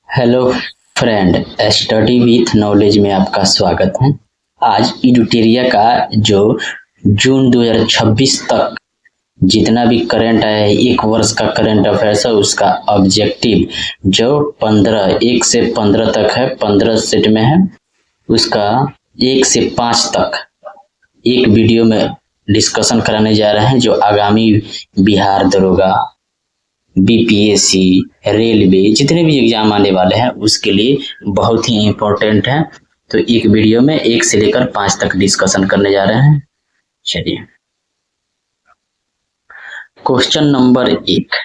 Hello friend, study with knowledge में आपका स्वागत है। आज इडुटेरिया का जो जून 2026 तक जितना भी करंट आया है, एक वर्ष का करंट अफेयर्स है, उसका ऑब्जेक्टिव जो 1 से 15 तक है, 15 सेट में है, उसका 1 से 5 तक एक वीडियो में डिस्कशन कराने जा रहे हैं। जो आगामी बिहार दरोगा, बीपीएससी, रेलवे जितने भी एग्जाम आने वाले हैं उसके लिए बहुत ही इम्पोर्टेंट है। तो एक वीडियो में 1 से लेकर 5 तक डिस्कशन करने जा रहे हैं। चलिए, क्वेश्चन नंबर 1।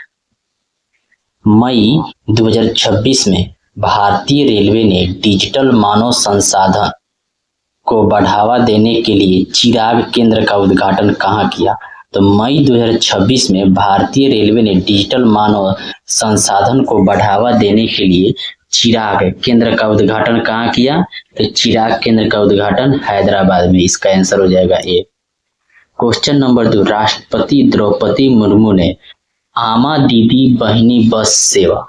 मई 2026 में भारतीय रेलवे ने डिजिटल मानव संसाधन को बढ़ावा देने के लिए चिराग केंद्र का उद्घाटन कहाँ किया? तो मई 2026 में भारतीय रेलवे ने डिजिटल मानव संसाधन को बढ़ावा देने के लिए चिराग केंद्र का उद्घाटन कहाँ किया? तो चिराग केंद्र का उद्घाटन हैदराबाद में। इसका आंसर हो जाएगा ए। Question number 2। राष्ट्रपति द्रौपदी मुर्मू ने आमा दीदी बहिनी बस सेवा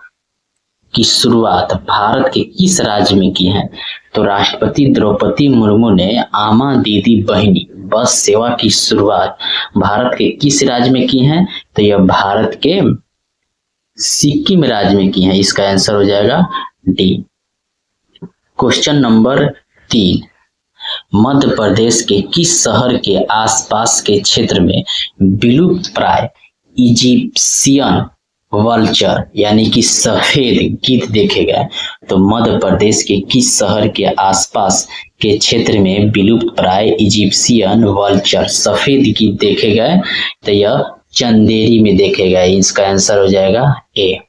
की शुरुआत भारत के किस राज्य में की है? तो राष्ट्रपति द्रौपदी मुर्मू ने आमा दीदी बहिनी बस सेवा की शुरुआत भारत के किस राज्य में की है? तो यह भारत के सिक्किम राज्य में की है। इसका आंसर हो जाएगा D. Question number 3। Madhya Pradesh के किस शहर के आसपास के क्षेत्र में विलुप्त प्राय इजिप्शियन वल्चर यानी कि सफेद गीत देखे गए? तो मध्य प्रदेश के किस शहर के आसपास के क्षेत्र में विलुप्त प्राय इजिप्शियन वल्चर सफेद गीत देखे गए? तो यह चंदेरी में देखे गए। इसका आंसर हो जाएगा ए।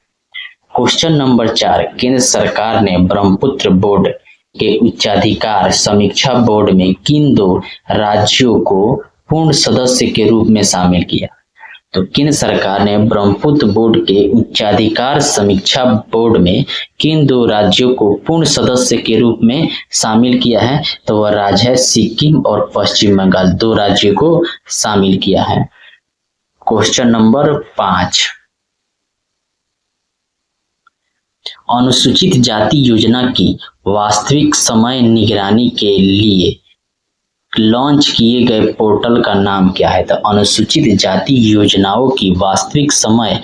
Question number 4। केंद्र सरकार ने ब्रह्मपुत्र बोर्ड के उच्चाधिकार समीक्षा बोर्ड में किन 2 राज्यों को पूर्ण सदस्य के रूप में शामिल किया? तो केंद्र सरकार ने ब्रह्मपुत्र बोर्ड के उच्चाधिकार समीक्षा बोर्ड में किन 2 राज्यों को पूर्ण सदस्य के रूप में शामिल किया है? तो वह राज्य है सिक्किम और पश्चिम बंगाल। 2 राज्यों को शामिल किया है। Question number 5। अनुसूचित जाति योजना की वास्तविक समय निगरानी के लिए लॉन्च किए गए पोर्टल का नाम क्या है? तो अनुसूचित जाति योजनाओं की वास्तविक समय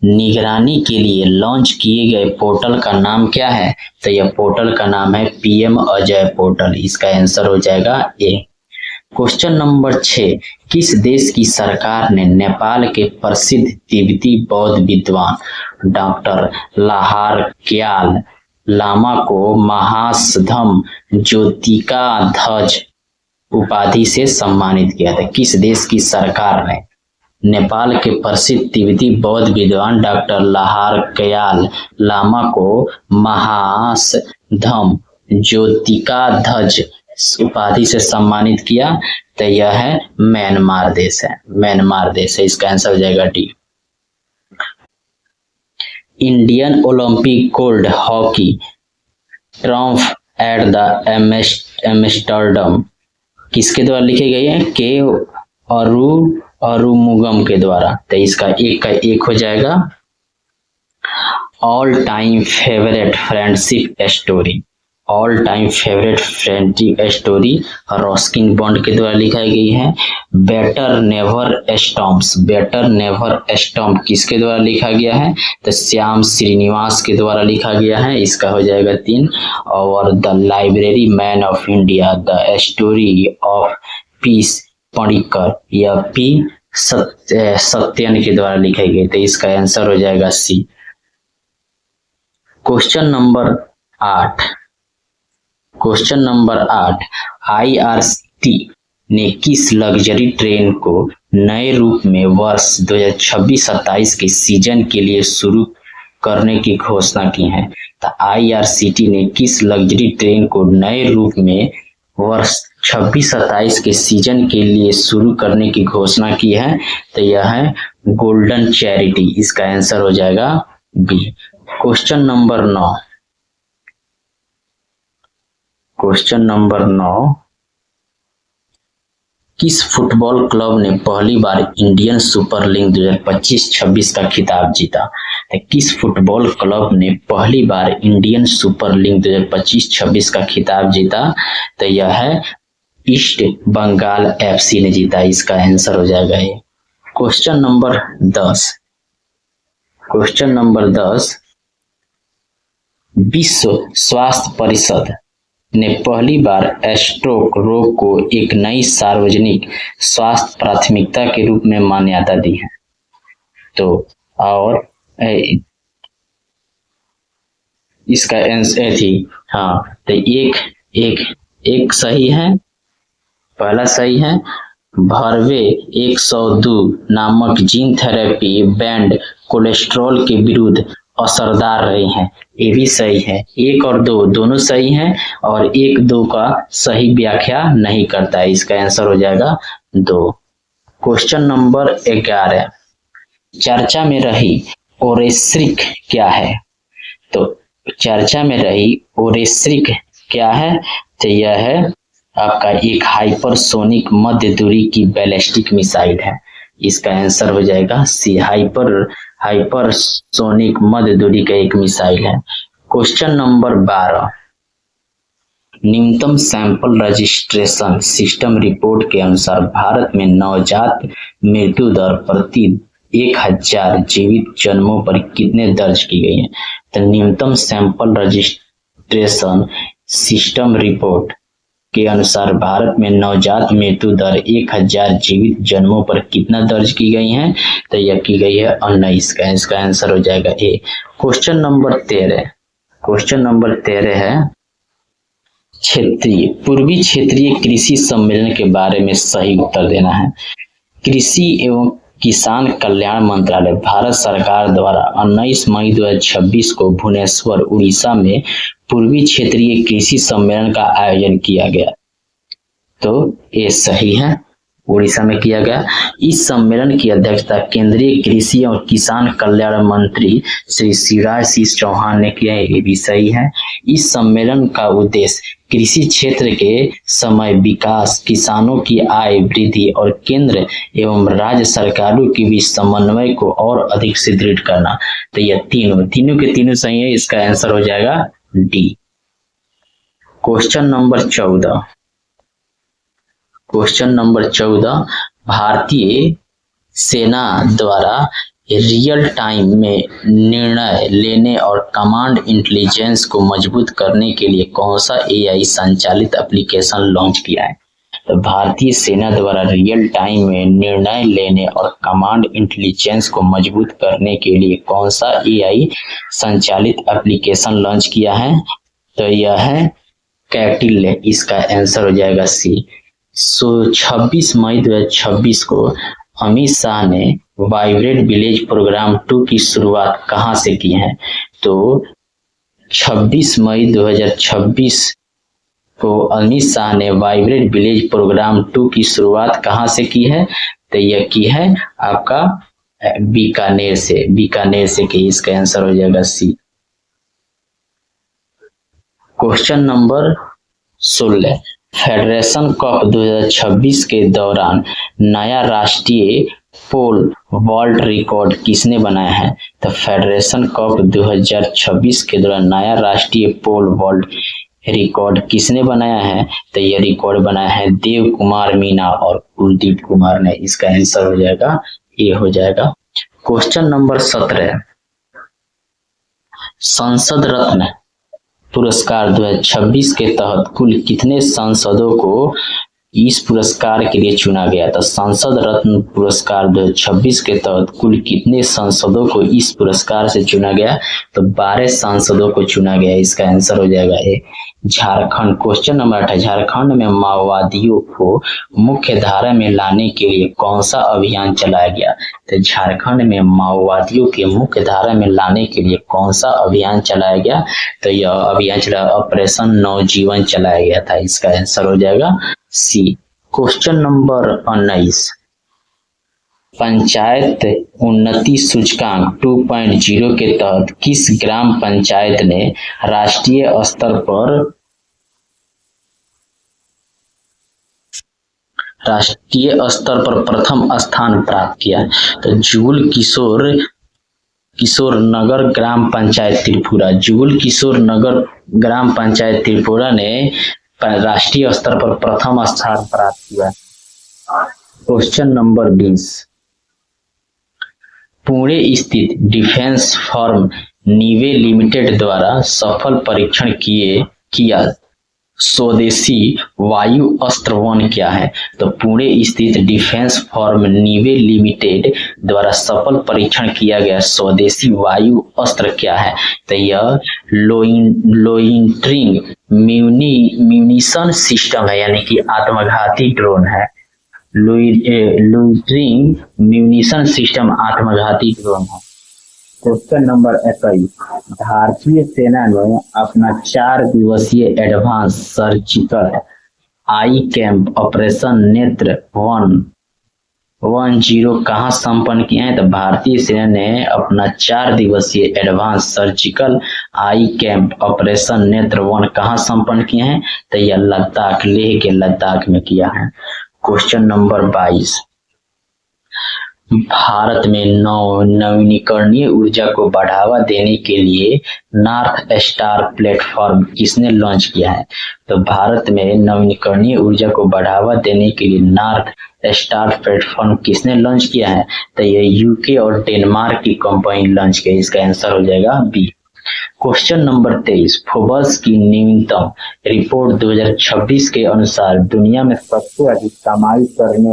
निगरानी के लिए लॉन्च किए गए पोर्टल का नाम क्या है? तो यह पोर्टल का नाम है पीएम अजय पोर्टल। इसका आंसर हो जाएगा ए। Question number 6। किस देश की सरकार ने नेपाल के प्रसिद्ध तिब्बती बौद्ध विद्वान डॉक्टर लाहार लामा को महासधम ज्योतिकाध्वज उपाधि से सम्मानित किया था? किस देश की सरकार ने नेपाल के प्रसिद्ध तिब्बती बौद्ध विद्वान डॉक्टर लाहार लामा को महासधम ज्योतिकाध्वज उपाधि से सम्मानित किया? तो यह है म्यांमार देश है। म्यांमार देश है। इसका आंसर हो जाएगा D. Indian Olympic gold hockey triumph at the Amsterdam किसके द्वारा लिखी गई है? के अरुमुगम के द्वारा। तो इसका एक का एक हो जाएगा। All time favourite friendship story Ruskin bond के द्वारा लिखाई गई है। बेटर नेवर स्टॉम्प किसके द्वारा लिखा गया है? तो श्याम श्रीनिवास के द्वारा लिखा गया है। इसका हो जाएगा 3। और the library man of India the story of peace Panikkar या पी सत्यन के द्वारा लिखाई गई। तो इसका आंसर हो जाएगा सी। Question number 8। आईआरसीटी ने किस लग्जरी ट्रेन को नए रूप में वर्ष 2026-27 के सीजन के लिए शुरू करने की घोषणा की है? तो आईआरसीटी ने किस लग्जरी ट्रेन को नए रूप में वर्ष 26-27 के सीजन के लिए शुरू करने की घोषणा की है? तो यह है गोल्डन चैरिटी। इसका आंसर हो जाएगा बी। Question number 9। किस फुटबॉल क्लब ने पहली बार इंडियन सुपर लीग 2025-26 का खिताब जीता? तो किस फुटबॉल क्लब ने पहली बार इंडियन सुपर लीग 2025-26 का खिताब जीता? तो यह है ईस्ट बंगाल एफसी ने जीता। इसका आंसर हो जाएगा ये। क्वेश्चन नंबर 10 विश्व स्वास्थ्य परिषद ने पहली बार स्ट्रोक रोग को एक नई सार्वजनिक स्वास्थ्य प्राथमिकता के रूप में मान्यता दी है। तो और इसका आंसर थी हाँ, तो एक सही है, पहला सही है। भरवे 102 नामक जीन थेरेपी बैंड कोलेस्ट्रॉल के विरुद्ध असरदार रही है, ये भी सही है। 1 और 2 दोनों सही हैं और 1-2 का सही व्याख्या नहीं करता है। इसका आंसर हो जाएगा 2। क्वेश्चन नंबर 11 चर्चा में रही ओरेस्रिक क्या है? तो चर्चा में रही ओरेस्रिक क्या है? तो यह है आपका एक हाइपरसोनिक मध्य दूरी की बैलिस्टिक मिसाइल है। इसका आंसर हो जाएगा सी, हाइपरसोनिक मध्य दूरी का एक मिसाइल है। क्वेश्चन नंबर 12 न्यूनतम सैंपल रजिस्ट्रेशन सिस्टम रिपोर्ट के अनुसार भारत में नवजात मृत्यु दर प्रति 1000 जीवित जन्मों पर कितने दर्ज की गई है? तो न्यूनतम सैंपल रजिस्ट्रेशन सिस्टम रिपोर्ट के अनुसार भारत में नवजात मृत्यु दर 1000 जीवित जन्मों पर कितना दर्ज की गई है? तो यह की गई है 19 का। इसका आंसर हो जाएगा ए। क्वेश्चन नंबर 13 है पूर्वी क्षेत्रीय कृषि सम्मेलन के बारे में सही उत्तर देना है। कृषि एवं किसान कल्याण मंत्रालय भारत सरकार द्वारा 19 मई 2026 को भुवनेश्वर उड़ीसा में पूर्वी क्षेत्रीय कृषि सम्मेलन का आयोजन किया गया। तो ये सही है, उड़ीसा में किया गया। इस सम्मेलन की अध्यक्षता केंद्रीय कृषि और किसान कल्याण मंत्री श्री शिवराज सिंह चौहान ने किया है, ये भी सही है। इस सम्मेलन का उद्देश्य कृषि क्षेत्र के समय विकास, किसानों की आय वृद्धि और केंद्र एवं राज्य सरकारों के बीच समन्वय को और अधिक सुदृढ़ करना। तो यह तीनों के तीनों सही है। इसका आंसर हो जाएगा डी। क्वेश्चन नंबर 14 भारतीय सेना द्वारा रियल टाइम में निर्णय लेने और कमांड इंटेलिजेंस को मजबूत करने के लिए कौन सा एआई संचालित एप्लीकेशन लॉन्च किया है? तो भारतीय सेना द्वारा रियल टाइम में निर्णय लेने और कमांड इंटेलिजेंस को मजबूत करने के लिए कौन सा एआई संचालित एप्लीकेशन लॉन्च किया है? तो यह है कैटिल। इसका आंसर हो जाएगा सी। 26 मई 2026 को अमित शाह ने वाइब्रेंट विलेज प्रोग्राम 2 की शुरुआत कहां से की है? तो 26 मई 2026 को अमित शाह ने वाइब्रेंट विलेज प्रोग्राम 2 की शुरुआत कहां से की है? तो यह की है आपका बीकानेर से की। इसका आंसर हो जाएगा सी। क्वेश्चन नंबर 16 फेडरेशन कप 2026 के दौरान नया राष्ट्रीय पोल वॉल्ट रिकॉर्ड किसने बनाया है? तो फेडरेशन कप 2026 के दौरान नया राष्ट्रीय पोल वॉल्ट रिकॉर्ड किसने बनाया है? तो यह रिकॉर्ड बनाया है देव कुमार मीना और कुलदीप कुमार ने। इसका आंसर हो जाएगा ए हो जाएगा। क्वेश्चन नंबर 17 संसद रत्न पुरस्कार 2026 के तहत कुल कितने सांसदों को इस पुरस्कार के लिए चुना गया था? संसद रत्न पुरस्कार 2026 के तहत कुल कितने सांसदों को इस पुरस्कार से चुना गया? तो 12 सांसदों को चुना गया। इसका आंसर हो जाएगा ए। झारखंड क्वेश्चन नंबर 18 झारखंड में माओवादियों को मुख्य धारा में लाने के लिए कौन सा अभियान चलाया गया? तो झारखंड में माओवादियों के मुख्य धारा में लाने के लिए कौन सा अभियान चलाया गया? तो यह अभियान ऑपरेशन नवजीवन चलाया गया था। इसका आंसर हो जाएगा सी। क्वेश्चन नंबर 19 पंचायत उन्नति सूचकांक 2.0 के तहत किस ग्राम पंचायत ने राष्ट्रीय स्तर पर प्रथम स्थान प्राप्त किया? तो जुगुल किशोर किशोर नगर ग्राम पंचायत त्रिपुरा, जुगल किशोर नगर ग्राम पंचायत त्रिपुरा ने राष्ट्रीय स्तर पर प्रथम स्थान प्राप्त किया। क्वेश्चन नंबर 20, पुणे स्थित डिफेंस फर्म नीवे लिमिटेड द्वारा सफल परीक्षण किया स्वदेशी वायु अस्त्र वन क्या है? तो पुणे स्थित डिफेंस फर्म नीवे लिमिटेड द्वारा सफल परीक्षण किया गया स्वदेशी वायु अस्त्र क्या है? तो यह लोइंटरिंग म्यूनिशन सिस्टम है, यानी कि आत्मघाती ड्रोन है। लोइंटरिंग म्यूनिशन सिस्टम आत्मघाती ड्रोन है। क्वेश्चन नंबर 21, भारतीय सेना ने अपना 4 दिवसीय एडवांस सर्जिकल आई कैंप ऑपरेशन नेत्र 110 कहाँ संपन्न किया है? तो भारतीय सेना ने अपना 4 दिवसीय एडवांस सर्जिकल आई कैंप ऑपरेशन नेत्र 1 कहाँ संपन्न किया है? तो यह लद्दाख, लेह के लद्दाख में किया है। क्वेश्चन नंबर 22, भारत में नवीकरणीय ऊर्जा को बढ़ावा देने के लिए नॉर्थ स्टार प्लेटफॉर्म किसने लॉन्च किया है? तो भारत में नवीकरणीय ऊर्जा को बढ़ावा देने के लिए नॉर्थ स्टार प्लेटफॉर्म किसने लॉन्च किया है? तो यह यूके और डेनमार्क की कंपनी लॉन्च किया। इसका आंसर हो जाएगा बी। क्वेश्चन नंबर 23, फोर्ब्स की नवीनतम रिपोर्ट 2026 के अनुसार दुनिया में सबसे अधिक कमाई करने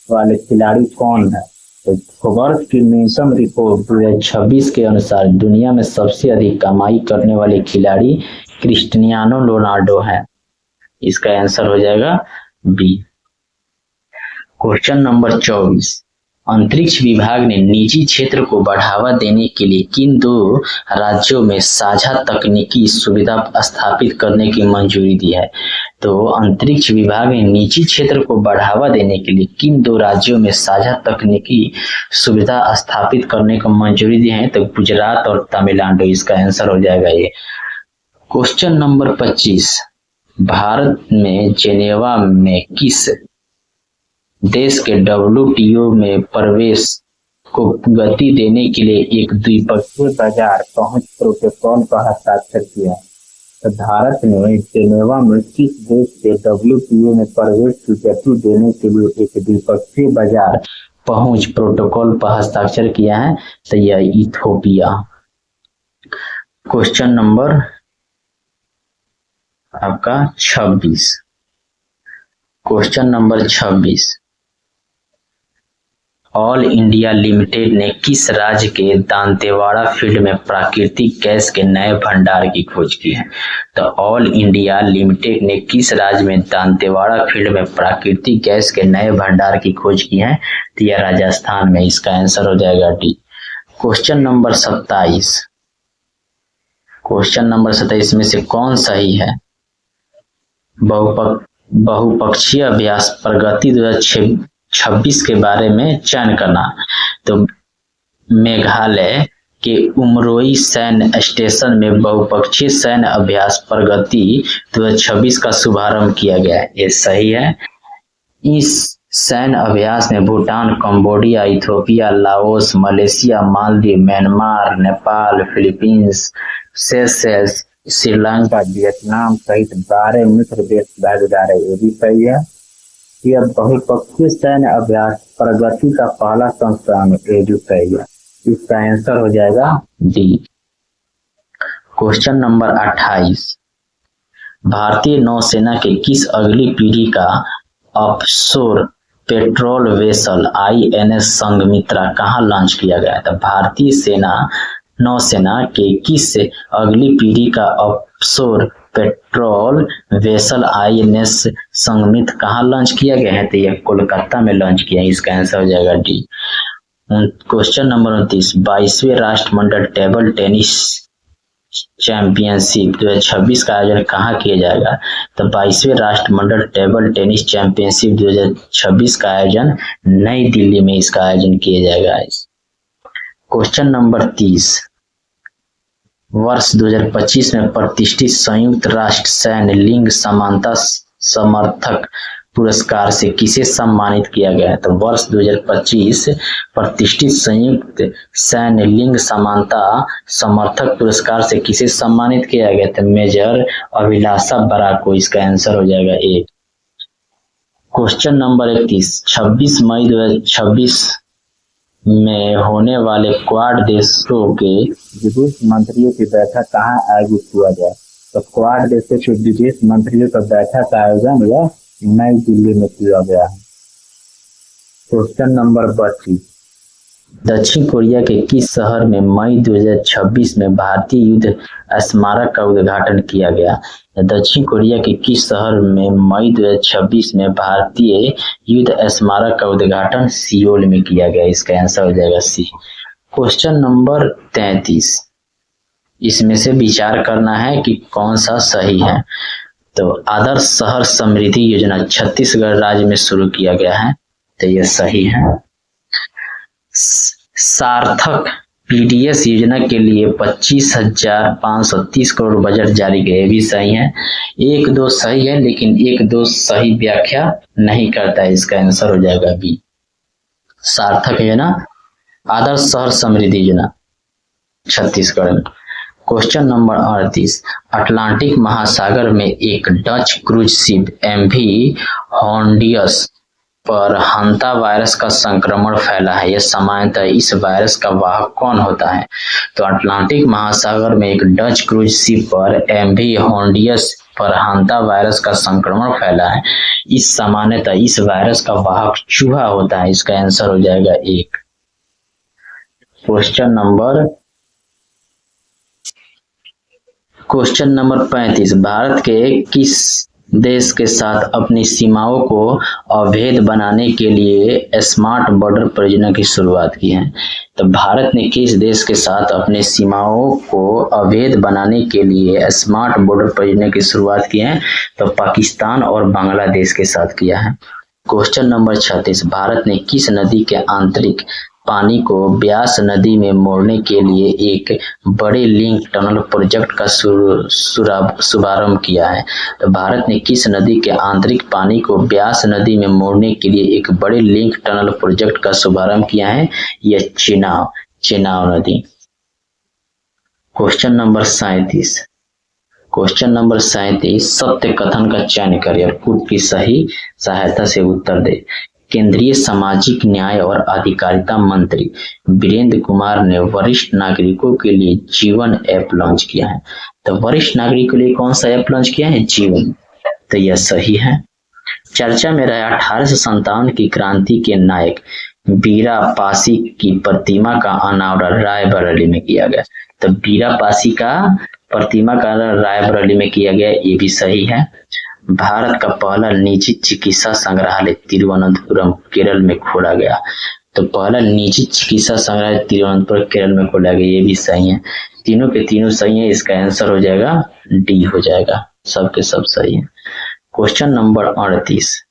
वाले खिलाड़ी कौन है? तो फोर्ब्स की नवीनतम रिपोर्ट 2026 के अनुसार दुनिया में सबसे अधिक कमाई करने वाले खिलाड़ी क्रिस्टियानो रोनाल्डो है। इसका आंसर हो जाएगा बी। क्वेश्चन नंबर 24, अंतरिक्ष विभाग ने निजी क्षेत्र को बढ़ावा देने के लिए किन 2 राज्यों में साझा तकनीकी सुविधा स्थापित करने की मंजूरी दी है? तो अंतरिक्ष विभाग ने निजी क्षेत्र को बढ़ावा देने के लिए किन 2 राज्यों में साझा तकनीकी सुविधा स्थापित करने को मंजूरी दी है? तो गुजरात और तमिलनाडु। इसका आंसर हो जाएगा ये। क्वेश्चन नंबर 25, भारत में जेनेवा में किस देश के WTO में प्रवेश को गति देने के लिए एक द्विपक्षीय बाजार पहुंच प्रोटोकॉल पर हस्ताक्षर किया? तो भारत ने जेनेवा में किस देश के WTO में प्रवेश की गति देने के लिए एक द्विपक्षीय बाजार पहुंच प्रोटोकॉल पर हस्ताक्षर किया है? तो यह इथियोपिया। क्वेश्चन नंबर आपका 26, question number 26, all India limited ने किस राज्य के दांतेवाड़ा फील्ड में प्राकृतिक गैस के नए भंडार की खोज की है? तो ऑल इंडिया लिमिटेड ने किस राज्य में दांतेवाड़ा फील्ड में प्राकृतिक गैस के नए भंडार की खोज की है? तो यह राजस्थान में। इसका आंसर हो जाएगा D. Question number 27, question number 27 में से कौन सही है? बहुपक्षीय अभ्यास प्रगति 2026 के बारे में चयन करना। तो मेघालय के उमरोई सैन्य स्टेशन में बहुपक्षीय सैन्य अभ्यास प्रगति 2026 का शुभारंभ किया गया है। ये सही है। इस सैन्य अभ्यास में Bhutan, Cambodia, Ethiopia, Laos, Malaysia, Maldives, Myanmar, Nepal, Philippines, Seychelles, Sri Lanka, Vietnam सहित 12 मित्र देश भागीदार है। ये भी सही है। यह बहुपक्षीय सैन्य अभ्यास प्रगति का पहला संस्करण है। जो सही है। इसका आंसर हो जाएगा डी। क्वेश्चन नंबर 28, भारतीय नौसेना के किस अगली पीढ़ी का offshore patrol vessel INS Sanghamitra कहाँ लॉन्च किया गया था? भारतीय नौसेना के किस अगली पीढ़ी का ऑफशोर पेट्रोल वेसल INS संघमित कहाँ लॉन्च किया गया है? तो यह कोलकाता में लॉन्च किया है। इसका आंसर हो जाएगा डी। क्वेश्चन नंबर 29, 22वें राष्ट्रमंडल टेबल टेनिस चैंपियनशिप 2026 का आयोजन कहाँ किया जाएगा? तो 22वें राष्ट्रमंडल टेबल टेनिस चैंपियनशिप 2026 का आयोजन नई दिल्ली में इसका आयोजन किया जाएगा। क्वेश्चन नंबर 30, वर्ष 2025 में प्रतिष्ठित संयुक्त राष्ट्र सैन्य लिंग समानता समर्थक पुरस्कार से किसे सम्मानित किया गया है? तो वर्ष 2025 प्रतिष्ठित संयुक्त सैन्य लिंग समानता समर्थक पुरस्कार से किसे सम्मानित किया गया? तो मेजर अभिलाषा बराक को इसका आंसर हो जाएगा ए। क्वेश्चन नंबर 31, 26 मई 2026 में होने वाले क्वाड देशों के विदेश मंत्रियों की बैठक कहाँ आयोजित किया गया? तो क्वाड देशों के विदेश मंत्रियों का बैठक का आयोजन यह नई दिल्ली में किया गया है। क्वेश्चन नंबर 32, दक्षिण कोरिया के किस शहर में मई 2026 में भारतीय युद्ध स्मारक का उद्घाटन किया गया? दक्षिण कोरिया के किस शहर में मई 2026 में भारतीय युद्ध स्मारक का उद्घाटन सियोल में किया गया? इसका आंसर हो जाएगा सी। क्वेश्चन नंबर 33, इसमें से विचार करना है कि कौन सा सही है। तो आदर्श शहर समृद्धि योजना छत्तीसगढ़ राज्य में शुरू किया गया है, तो यह सही है। सार्थक पीडीएस योजना के लिए 25,530 करोड़ बजट जारी किया, ये भी सही है। एक दो सही है, लेकिन एक दो सही व्याख्या नहीं करता है, इसका आंसर हो जाएगा बी। सार्थक है ना, आदर्श शहर समृद्धि योजना छत्तीसगढ़ में। क्वेश्चन नंबर 38, अटलांटिक महासागर में एक डच क्रूज शिप एमवी हॉन्डियस पर हंता वायरस का संक्रमण फैला है। यह सामान्यतः इस वायरस का वाहक कौन होता है? तो अटलांटिक महासागर में एक डच क्रूज शिप पर एमवी हॉन्डियस पर हंता वायरस का संक्रमण फैला है। इस सामान्यतः इस वायरस का वाहक चूहा होता है, इसका आंसर हो जाएगा एक। क्वेश्चन नंबर 35, भारत के किस देश के साथ अपनी सीमाओं को अवैध बनाने के लिए स्मार्ट बॉर्डर परियोजना की शुरुआत की है? तो भारत ने किस देश के साथ अपने सीमाओं को अवैध बनाने के लिए स्मार्ट बॉर्डर परियोजना की शुरुआत की है? तो पाकिस्तान और बांग्लादेश के साथ किया है। क्वेश्चन नंबर 36, भारत ने किस नदी के आंतरिक पानी को ब्यास नदी में मोड़ने के लिए एक बड़े लिंक टनल प्रोजेक्ट का शुभारंभ किया है? तो भारत ने किस नदी के आंतरिक पानी को ब्यास नदी में मोड़ने के लिए एक बड़े लिंक टनल प्रोजेक्ट का शुभारंभ किया है? यह चेनाब नदी। क्वेश्चन नंबर 37, सत्य कथन का चयन करें और खुद की सही सहायता से उत्तर दे। केंद्रीय सामाजिक न्याय और अधिकारिता मंत्री वीरेंद्र कुमार ने वरिष्ठ नागरिकों के लिए जीवन ऐप लॉन्च किया है। तो वरिष्ठ नागरिकों के लिए कौन सा ऐप लॉन्च किया है? जीवन। तो यह सही है। चर्चा में रहे 1857 की क्रांति के नायक बीरा पासी की प्रतिमा का अनावरण रायबरेली में किया गया। तो बीरा पासी का प्रतिमा का रायबरेली में किया गया, ये भी सही है। भारत का पहला निजी चिकित्सा संग्रहालय तिरुवनंतपुरम केरल में खोला गया। तो पहला निजी चिकित्सा संग्रहालय तिरुवनंतपुरम केरल में खोला गया, ये भी सही है। तीनों के तीनों सही है, इसका आंसर हो जाएगा डी हो जाएगा, सबके सब सही है। क्वेश्चन नंबर 38,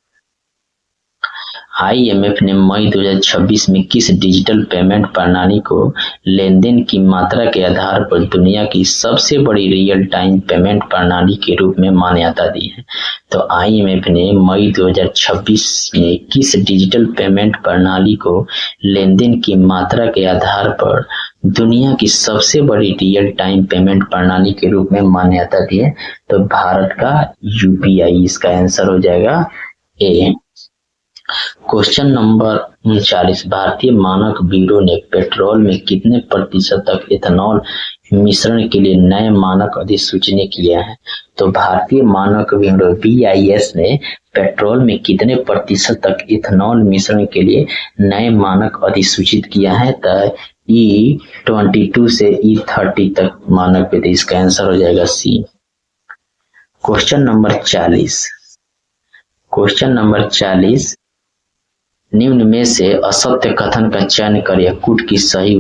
आईएमएफ ने मई 2026 में किस डिजिटल पेमेंट प्रणाली को लेनदेन की मात्रा के आधार पर दुनिया की सबसे बड़ी रियल टाइम पेमेंट प्रणाली के रूप में मान्यता दी है? तो आईएमएफ ने मई 2026 में किस डिजिटल पेमेंट प्रणाली को लेनदेन की मात्रा के आधार पर दुनिया की सबसे बड़ी रियल टाइम पेमेंट प्रणाली के रूप में मान्यता दी है? तो भारत का यूपीआई, इसका आंसर हो जाएगा ए। क्वेश्चन नंबर 39, भारतीय मानक ब्यूरो ने पेट्रोल में कितने प्रतिशत तक इथेनॉल मिश्रण के लिए नए मानक अधिसूचना किया है? तो भारतीय मानक ब्यूरो BIS ने पेट्रोल में कितने प्रतिशत तक इथेनॉल मिश्रण के लिए नए मानक अधिसूचित किया है? तो E22 से E30 तक मानक पे, इसका आंसर हो जाएगा सी। क्वेश्चन नंबर 40, निम्न में से असत्य कथन का चयन करें, कूट की सही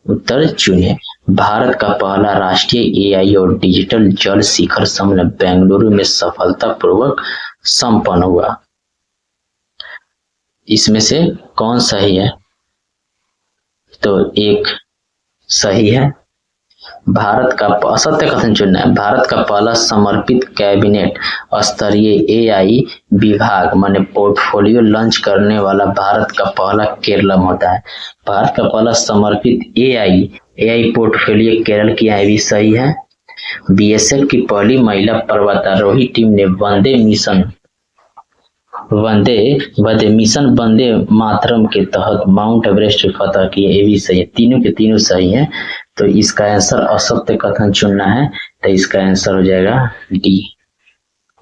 उत्तर चुने। भारत का पहला राष्ट्रीय AI और डिजिटल जल शिखर सम्मेलन बेंगलुरु में सफलतापूर्वक संपन्न हुआ। इसमें से कौन सही है? तो एक सही है। भारत का असत्य कथन चुनना है। भारत का पहला समर्पित कैबिनेट स्तरीय एआई विभाग माने पोर्टफोलियो लॉन्च करने वाला भारत का पहला केरलम होता है। भारत का पहला समर्पित एआई पोर्टफोलियो केरल की आई भी सही है। बीएसएफ की पहली महिला पर्वतारोही टीम ने वंदे मातरम के तहत माउंट एवरेस्ट फतह किए, ये भी सही है। तीनों के तीनों सही हैं। तो इसका आंसर असत्य कथन चुनना है, तो इसका आंसर हो जाएगा डी।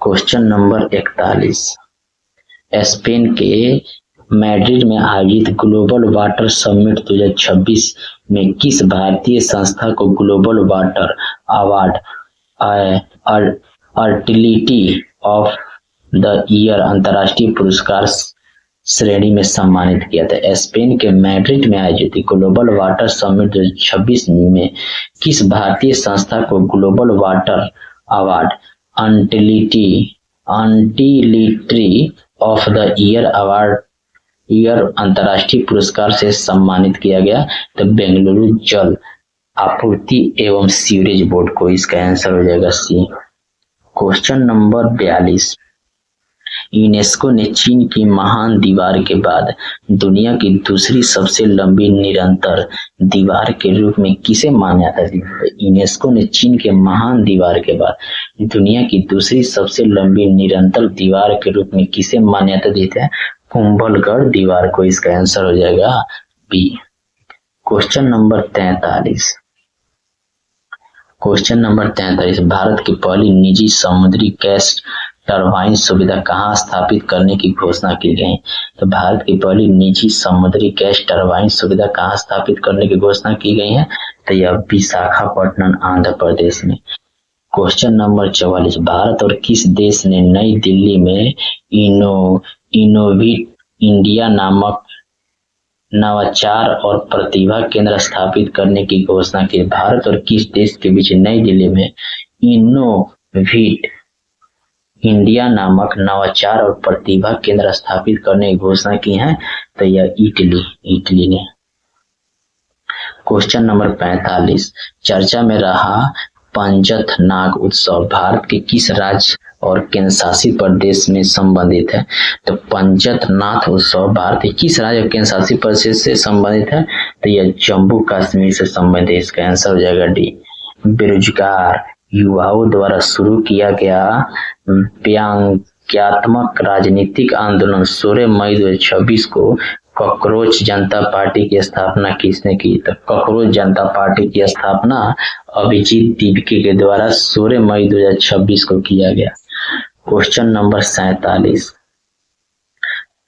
क्वेश्चन नंबर 41, स्पेन के मैड्रिड में आयोजित ग्लोबल वाटर समिट 2026 में किस भारतीय संस्था को global water award utility of the year अंतर्राष्ट्रीय पुरस्कार श्रेणी में सम्मानित किया था? स्पेन के मैड्रिड में आयोजित ग्लोबल वाटर समिट 2026 में किस भारतीय संस्था को global water award utility of the year अंतर्राष्ट्रीय पुरस्कार से सम्मानित किया गया? तो बेंगलुरु जल आपूर्ति एवं सीवरेज बोर्ड को। इसका आंसर हो जाएगा सी। क्वेश्चन नंबर 42, यूनेस्को ने चीन की महान दीवार के बाद दुनिया की दूसरी सबसे लंबी निरंतर दीवार के रूप में किसे मान्यता दी? यूनेस्को ने चीन के महान दीवार के बाद दुनिया की दूसरी सबसे लंबी निरंतर दीवार के रूप में किसे मान्यता दी है? कुंभलगढ़ दीवार को। इसका आंसर हो जाएगा बी। क्वेश्चन नंबर 43, भारत की पहली निजी समुद्री गैस टरबाइन सुविधा कहाँ स्थापित करने की घोषणा की गई? तो भारत की पहली निजी समुद्री गैस टरबाइन सुविधा कहाँ स्थापित करने की घोषणा की गई है? तो यह विशाखापट्टनम आंध्र प्रदेश में। क्वेश्चन नंबर 44, भारत और किस देश ने नई दिल्ली में इनोवेट इंडिया नामक नवाचार और प्रतिभा केंद्र स्थापित करने की घोषणा की? भारत और किस देश के बीच नई दिल्ली में इनोवेट इंडिया नामक नवाचार और प्रतिभा केंद्र स्थापित करने की घोषणा की है? तो यह इटली ने। क्वेश्चन नंबर 45, चर्चा में रहा पंजत नाग उत्सव भारत के किस राज्य और केंद्र शासित प्रदेश में संबंधित है? तो पंजत नाथ उत्सव भारत के किस राज्य और केंद्र शासित प्रदेश से संबंधित है? तो यह जम्मू कश्मीर से संबंधित है। इसका आंसर हो जाएगा डी। बेरोजगार युवाओं द्वारा शुरू किया गया व्यंग्यात्मक राजनीतिक आंदोलन 16 मई 2026 को कॉकरोच जनता पार्टी की स्थापना किसने की? तो कॉकरोच जनता पार्टी की स्थापना अभिजीत दीपके के द्वारा 16 मई 2026 को किया गया। क्वेश्चन नंबर 47,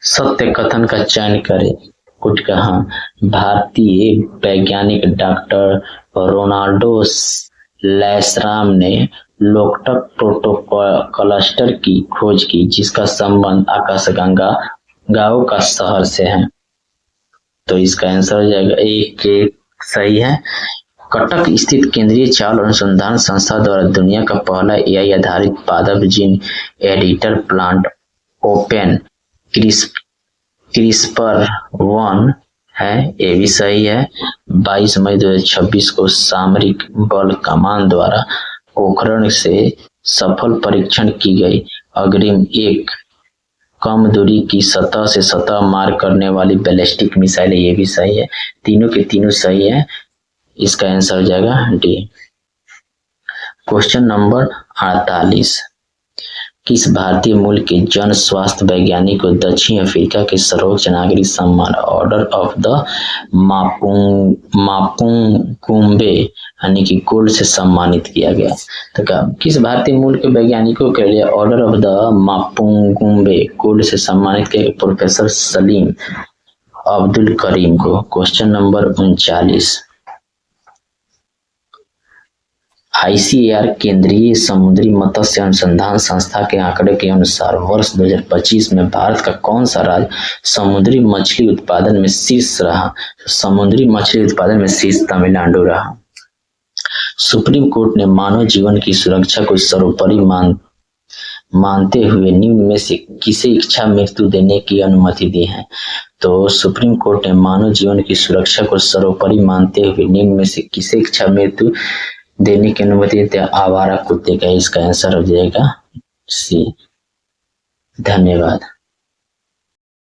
सत्य कथन का चयन करें। कुछ कहा, भारतीय वैज्ञानिक डॉक्टर रोनाल्डो लैसराम ने लोकटक प्रोटोक्लस्टर की खोज की जिसका संबंध आकाशगंगा गांव का शहर से है। तो इसका आंसर हो जाएगा एक सही है। कटक स्थित केंद्रीय चावल अनुसंधान संस्था द्वारा दुनिया का पहला एआई आधारित पादप gene editor plant open CRISPR 1 है, ये भी सही है। 22 मई 2026 को सामरिक बल कमान द्वारा पोखरण से सफल परीक्षण की गई अग्रिम एक कम दूरी की सतह से सतह मार करने वाली बैलिस्टिक मिसाइल, ये भी सही है। तीनों के तीनों सही है। इसका आंसर हो जाएगा डी। क्वेश्चन नंबर 48, किस भारतीय मूल के जन स्वास्थ्य वैज्ञानिक को दक्षिण अफ्रीका के सर्वोच्च नागरिक सम्मान ऑर्डर ऑफ द मापुंगुम्बे यानी कि गोल्ड से सम्मानित किया गया? तो किस भारतीय मूल के वैज्ञानिकों के लिए ऑर्डर ऑफ द मापुंगुम्बे गोल्ड से सम्मानित किया गया? प्रोफेसर सलीम अब्दुल करीम को। क्वेश्चन नंबर 39, आईसीएआर केंद्रीय समुद्री मत्स्य अनुसंधान संस्था के आंकड़े के अनुसार वर्ष 2025 में भारत का कौन सा राज्य समुद्री मछली उत्पादन में शीर्ष रहा? समुद्री मछली उत्पादन में शीर्ष तमिलनाडु रहा। सुप्रीम कोर्ट ने मानव जीवन की सुरक्षा को सर्वोपरि मानते हुए निम्न में से किसे इच्छा मृत्यु देने की अनुमति दी है? तो सुप्रीम कोर्ट ने मानव जीवन की सुरक्षा को सर्वोपरि मानते हुए निम्न में से किसे इच्छा मृत्यु देने की अनुमति देते हैं आवारा कुत्ते का। इसका आंसर हो जाएगा सी। धन्यवाद।